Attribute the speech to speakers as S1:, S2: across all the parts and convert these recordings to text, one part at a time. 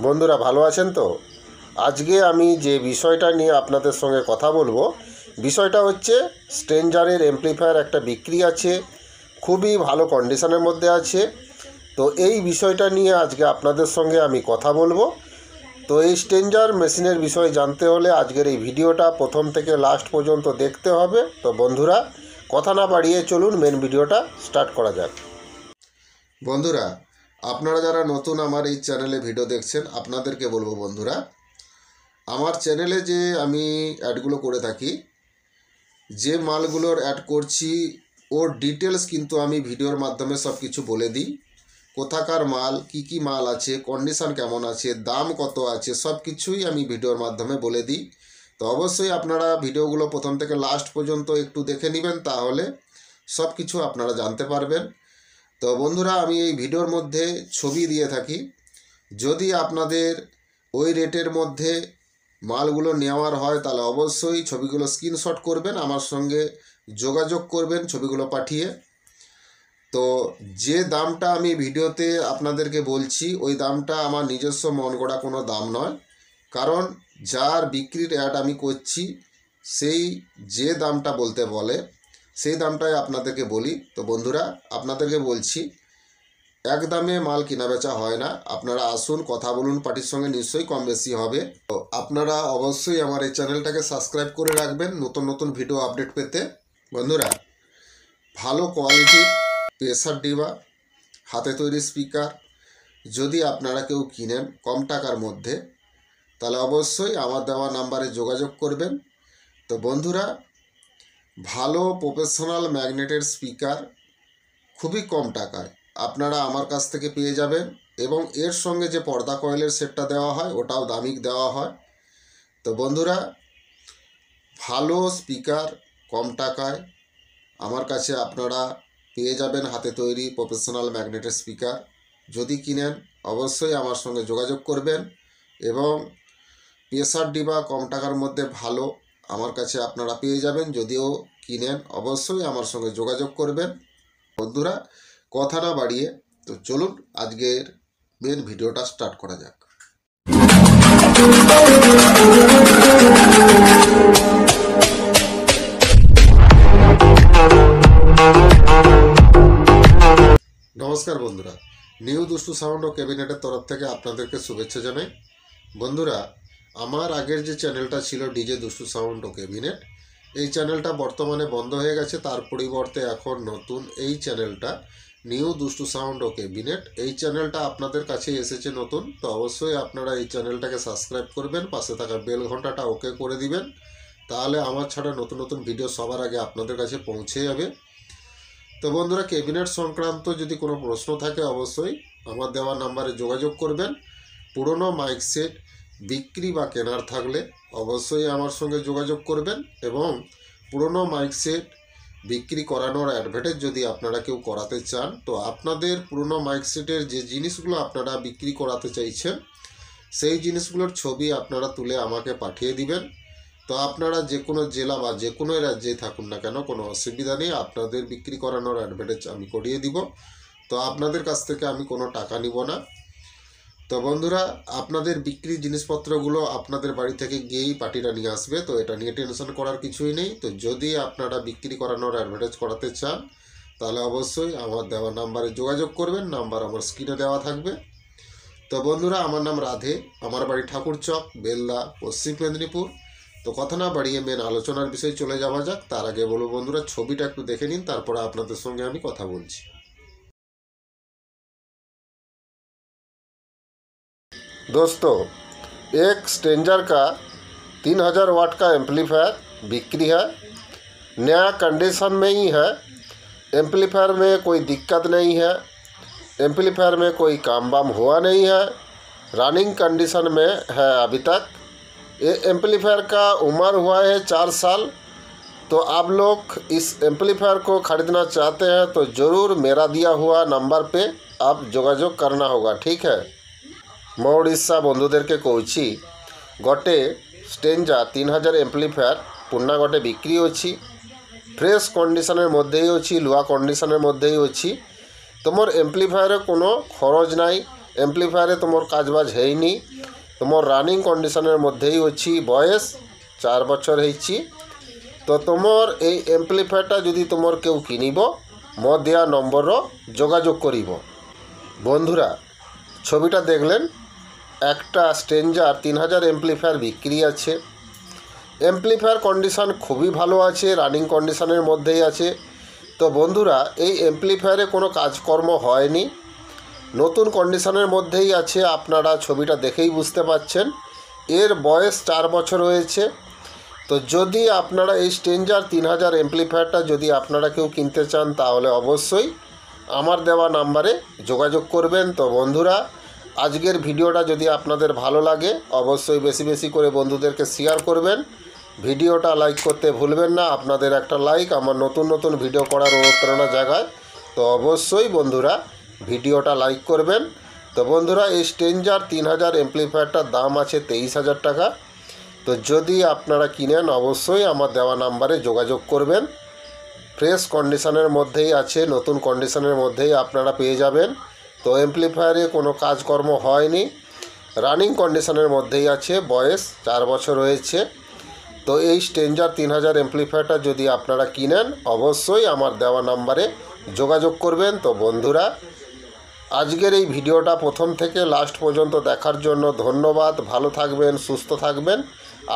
S1: বন্ধুরা ভালো আছেন তো? আজকে আমি যে বিষয়টা নিয়ে আপনাদের সঙ্গে কথা বলবো, বিষয়টা হচ্ছে স্ট্রেঞ্জারের অ্যাম্প্লিফায়ার একটা বিক্রি আছে, খুবই ভালো কন্ডিশনের মধ্যে আছে। তো এই বিষয়টা নিয়ে আজকে আপনাদের সঙ্গে আমি কথা বলবো। তো এই স্ট্রেঞ্জার মেশিনের বিষয়ে জানতে হলে আজকের এই ভিডিওটা প্রথম থেকে লাস্ট পর্যন্ত দেখতে হবে। তো বন্ধুরা, কথা না বাড়িয়ে চলুন মেন ভিডিওটা স্টার্ট করা যাক। বন্ধুরা, আপনারা যারা নতুন আমার এই চ্যানেলে ভিডিও দেখছেন, আপনাদেরকে বলবো বন্ধুরা, আমার চ্যানেলে যে আমি অ্যাডগুলো করে থাকি, যে মালগুলোর অ্যাড করছি ওর ডিটেলস কিন্তু আমি ভিডিওর মাধ্যমে সব কিছু বলে দিই। কোথাকার মাল, কি মাল আছে, কন্ডিশন কেমন আছে, দাম কত আছে, সব কিছুই আমি ভিডিওর মাধ্যমে বলে দিই। তো অবশ্যই আপনারা ভিডিওগুলো প্রথম থেকে লাস্ট পর্যন্ত একটু দেখে নেবেন, তাহলে সব কিছু আপনারা জানতে পারবেন। তো বন্ধুরা, আমি এই ভিডিওর মধ্যে ছবি দিয়ে থাকি। যদি আপনাদের ওই রেটের মধ্যে মালগুলো নেওয়ার হয় তাহলে অবশ্যই ছবিগুলো স্ক্রিনশট করবেন, আমার সঙ্গে যোগাযোগ করবেন ছবিগুলো পাঠিয়ে। তো যে দামটা আমি ভিডিওতে আপনাদেরকে বলছি, ওই দামটা আমার নিজস্ব মন গড়া কোনো দাম নয়, কারণ যার বিক্রির অ্যাড আমি করছি সেই যে দামটা বলতে বলে সেই দামটাই আপনাদেরকে বলি। তো বন্ধুরা, আপনাদেরকে বলছি, এক দামে মাল কেনা বেচা হয় না। আপনারা আসুন, কথা বলুন, পার্টির সঙ্গে নিশ্চয়ই কম বেশি হবে। তো আপনারা অবশ্যই আমার এই চ্যানেলটাকে সাবস্ক্রাইব করে রাখবেন নতুন নতুন ভিডিও আপডেট পেতে। বন্ধুরা, ভালো কোয়ালিটির প্রেসার ডিবা হাতে তৈরি স্পিকার যদি আপনারা কেউ কিনেন কম টাকার মধ্যে, তাহলে অবশ্যই আমার দেওয়া নাম্বারে যোগাযোগ করবেন। তো বন্ধুরা, ভালো প্রফেশনাল ম্যাগনেটের স্পিকার খুবই কম টাকায় আপনারা আমার কাছ থেকে পেয়ে যাবেন, এবং এর সঙ্গে যে পর্দা কয়েলের সেটটা দেওয়া হয় ওটাও দামিক দেওয়া হয়। তো বন্ধুরা, ভালো স্পিকার কম টাকায় আমার কাছে আপনারা পেয়ে যাবেন, হাতে তৈরি প্রফেশনাল ম্যাগনেটের স্পিকার। যদি কিনেন অবশ্যই আমার সঙ্গে যোগাযোগ করবেন, এবং প্রেসার ডিবা কম টাকার মধ্যে ভালো আমার কাছে আপনারা পেয়ে যাবেন। যদিও কিনেন অবশ্যই আমার সঙ্গে যোগাযোগ করবেন। বন্ধুরা, কথা না বাড়িয়ে তো চলুন আজকের মেন ভিডিওটা স্টার্ট করা যাক। নমস্কার বন্ধুরা, নিউ দুষ্টু সাউন্ড ও ক্যাবিনেটের তরফ থেকে আপনাদেরকে শুভেচ্ছা জানাই। বন্ধুরা, আমার আগের যে চ্যানেলটা ছিল ডিজে দুষ্টু সাউন্ড ও ক্যাবিনেট, এই চ্যানেলটা বর্তমানে বন্ধ হয়ে গেছে। তার পরিবর্তে এখন নতুন এই চ্যানেলটা নিউ দুষ্টু সাউন্ড ও ক্যাবিনেট, এই চ্যানেলটা আপনাদের কাছে এসেছে নতুন। তো অবশ্যই আপনারা এই চ্যানেলটাকে সাবস্ক্রাইব করবেন, পাশে থাকা বেল ঘন্টাটা ওকে করে দিবেন, তাহলে আমার ছাড়া নতুন নতুন ভিডিও সবার আগে আপনাদের কাছে পৌঁছে যাবে। তো বন্ধুরা, ক্যাবিনেট সংক্রান্ত যদি কোনো প্রশ্ন থাকে অবশ্যই আমার দেওয়া নাম্বারে যোগাযোগ করবেন। পুরনো মাইক সেট বিক্রি বা কেনার থাকলে অবশ্যই আমার সঙ্গে যোগাযোগ করবেন, এবং পুরনো মাইক সেট বিক্রি করানোর অ্যাডভার্টাইজ যদি আপনারা কেউ করাতে চান, তো আপনাদের পুরনো মাইক সেটের যে জিনিসগুলো আপনারা বিক্রি করাতে চাইছেন সেই জিনিসগুলোর ছবি আপনারা তুলে আমাকে পাঠিয়ে দিবেন। তো আপনারা যে কোনো জেলা বা যে কোনো রাজ্যেই থাকুন না কেন, কোনো অসুবিধা নেই, আপনাদের বিক্রি করানোর অ্যাডভার্টাইজ আমি করিয়ে দিব। তো আপনাদের কাছ থেকে আমি কোনো টাকা নিব না। তো বন্ধুরা, আপনাদের বিক্রি জিনিসপত্রগুলো আপনাদের বাড়ি থেকে গিয়েই পার্টিরা নিয়ে আসবে, তো এটা নিয়ে টেনশন করার কিছুই নেই। তো যদি আপনারা বিক্রি করানোর অ্যাডভার্টাইজ করাতে চান তাহলে অবশ্যই আমার দেওয়া নাম্বারে যোগাযোগ করবেন, নাম্বার আমার স্ক্রিনে দেওয়া থাকবে। তো বন্ধুরা, আমার নাম রাধে, আমার বাড়ি ঠাকুরচক, বেলদা, পশ্চিম মেদিনীপুর। তো কথা না বাড়িয়ে মেন আলোচনার বিষয়ে চলে যাওয়া যাক। তার আগে বলবো বন্ধুরা, ছবিটা একটু দেখে নিন, তারপরে আপনাদের সঙ্গে আমি কথা বলছি। दोस्तों, एक स्ट्रेंजर का 3000 वाट का एम्पलीफायर बिक्री है। नया कंडीशन में ही है। एम्पलीफायर में कोई दिक्कत नहीं है, एम्पलीफायर में कोई काम वाम हुआ नहीं है, रनिंग कंडीशन में है अभी तक। ये एम्पलीफायर का उम्र हुआ है 4 साल। तो आप लोग इस एम्पलीफायर को ख़रीदना चाहते हैं तो ज़रूर मेरा दिया हुआ नंबर पे आप যোগাযোগ करना होगा, ठीक है। मैं उड़ीसा बंधुदेरके कौची गोटे स्ट्रेंजार 3000 एम्पलीफायर पुन्ना गोटे बिक्री अच्छी, फ्रेश कंडीशनर मध्येई अच्छी, लुआ कंडीशनर मध्येई अच्छी। तो मोर एम्पलीफायर कोनो खरच नाई, এমপ্লিফায়ারে তোমার কাজবাজ হয়নি, তোমার রানিং কন্ডিশনের মধ্যেই অছি, বয়স 4 বছর হয়েছি, তো তোমার এই এমপ্লিফায়ারটা যদি তোমার কেউ কিনিব মো দেওয়া নম্বরও যোগাযোগ করিব। বন্ধুরা ছবিটা দেখলেন, একটা স্ট্রেঞ্জার 3000 এমপ্লিফায়ার বিক্রি আছে। এমপ্লিফায়ার কন্ডিশন খুবই ভালো আছে, রানিং কন্ডিশনের মধ্যেই আছে। তো বন্ধুরা এই এমপ্লিফায়ারে কোনো কাজকর্ম হয়নি, নতুন কন্ডিশনের মধ্যেই আছে, আপনারা ছবিটা দেখেই বুঝতে পাচ্ছেন। এর বয়স 4 বছর হয়েছে। তো যদি আপনারা এই স্ট্রেঞ্জার 3000 এমপ্লিফায়ারটা যদি আপনারা কেউ কিনতে চান তাহলে অবশ্যই আমার দেওয়া নাম্বারে যোগাযোগ করবেন। তো বন্ধুরা আজকের ভিডিওটা যদি আপনাদের ভালো লাগে অবশ্যই বেশি বেশি করে বন্ধুদেরকে শেয়ার করবেন, ভিডিওটা লাইক করতে ভুলবেন না। আপনাদের একটা লাইক আমার নতুন নতুন ভিডিও করার অনুপ্রেরণা জাগায়। তো অবশ্যই বন্ধুরা ভিডিওটা লাইক করবেন। তো বন্ধুরা এই স্ট্রেঞ্জার 3000 এমপ্লিফায়ারটার দাম আছে 23,000 টাকা। তো যদি আপনারা কিনেন অবশ্যই আমার দেওয়া নাম্বারে যোগাযোগ করবেন। ফ্রেশ কন্ডিশনের মধ্যেই আছে, নতুন কন্ডিশনের মধ্যেই আপনারা পেয়ে যাবেন। তো এমপ্লিফায়ারে কোনো কাজকর্ম হয়নি, রানিং কন্ডিশনের মধ্যেই আছে, বয়স 4 বছর হয়েছে। তো এই স্ট্রেঞ্জার 3000 এমপ্লিফায়ারটা যদি আপনারা কিনেন অবশ্যই আমার দেওয়া নাম্বারে যোগাযোগ করবেন। তো বন্ধুরা আজকের এই ভিডিওটা প্রথম থেকে লাস্ট পর্যন্ত দেখার জন্য ধন্যবাদ। ভালো থাকবেন, সুস্থ থাকবেন।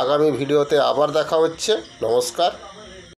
S1: আগামী ভিডিওতে আবার দেখা হচ্ছে। নমস্কার।